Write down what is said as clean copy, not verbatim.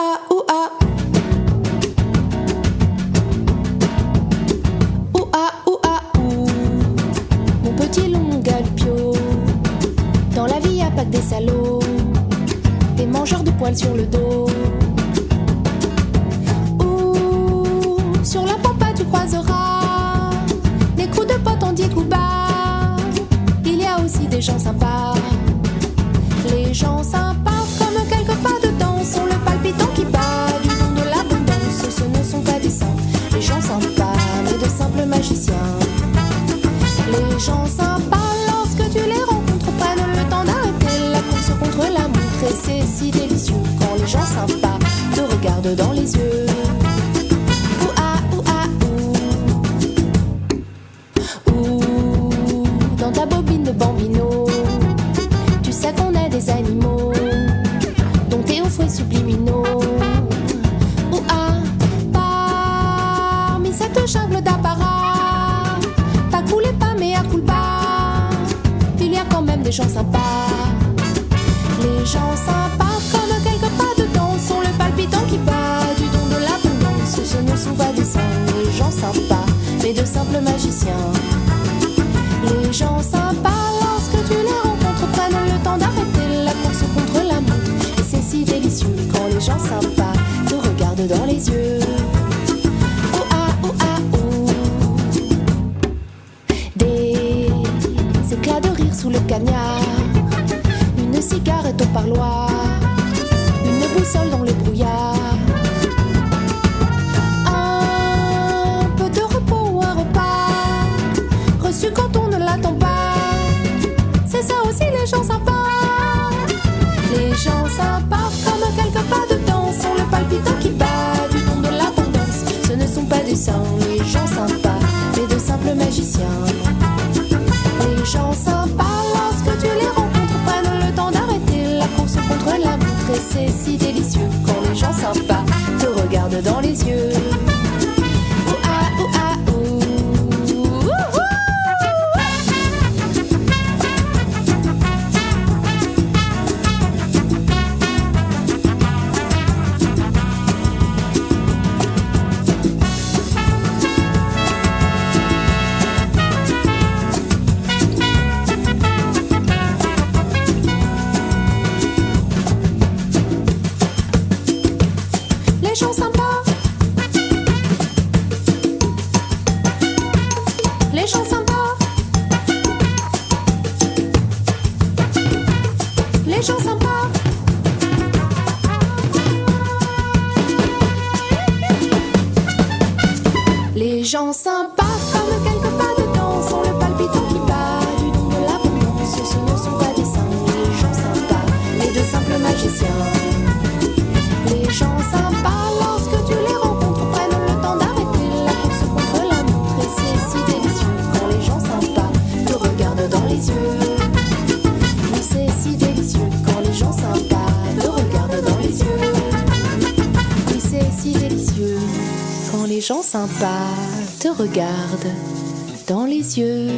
Ouah, ouah. Ouah, ouah, ouh. Mon petit loup galpio. Dans la vie y'a pas que des salauds, des mangeurs de poils sur le dos. Ouh, sur la pampa tu croiseras des coups de potes en dit coup bas. Il y a aussi des gens sympas. Les gens sympas, comme quelques pas de danse, sont le palpitant qui bat du don de l'abondance. Ce ne sont pas des saints, les gens sympas, mais de simples magiciens. Les gens sympas, lorsque tu les rencontres, prennent le temps d'arrêter la course contre la montre. Et c'est si délicieux quand les gens sympas te regardent dans les yeux. Ouah, ouah, ouh. Ouh, dans ta bobine de bambino, tu sais qu'on est des animaux, dont tes hauts fruits subliminaux. Ouah, parmi cette jungle d'apparat, t'as coulé pas mais à coule pas, il y a quand même des gens sympas. Les gens sympas, comme quelques pas de danse, sont le palpitant qui bat du don de l'abondance. Ce ne sont pas des saints, les gens sympas, mais de simples magiciens. Les gens sympas, lorsque tu les rencontres, prennent le temps d'arrêter la course contre la montre. Et c'est si délicieux quand les gens sympas te regardent dans les yeux. Ouah, ouah, ouh. Des éclats de rire sous le cagnard, une cigarette au parloir, une boussole dans le brouillard. Un peu de repos ou un repas reçu quand on ne l'attend pas. C'est ça aussi les gens sympas. Les gens sympas, comme quelques pas de danse, sont le palpitant qui bat du don de l'abondance. Ce ne sont pas des saints, les gens sympas, mais de simples magiciens. Les gens sympas, lorsque tu les rencontres, prennent le temps d'arrêter la course contre la montre. Et c'est si délicieux quand les gens sympas te regardent dans les yeux. Ouah, ouah, ouh. Les gens sympas, les gens sympas, les gens sympas. Les gens sympas, comme quelques pas de danse, sont le palpitant qui bat du don de l'abondance. Ce ne sont pas des saints, les gens sympas, mais de simples magiciens. Les gens sympas, lorsque tu les rencontres, prennent le temps d'arrêter la course contre la montre. Et c'est si délicieux quand les gens sympas te regardent dans les yeux. Oui, c'est si délicieux quand les gens sympas te regardent dans les yeux. Oui, c'est si délicieux quand les gens sympas te regardent dans les yeux.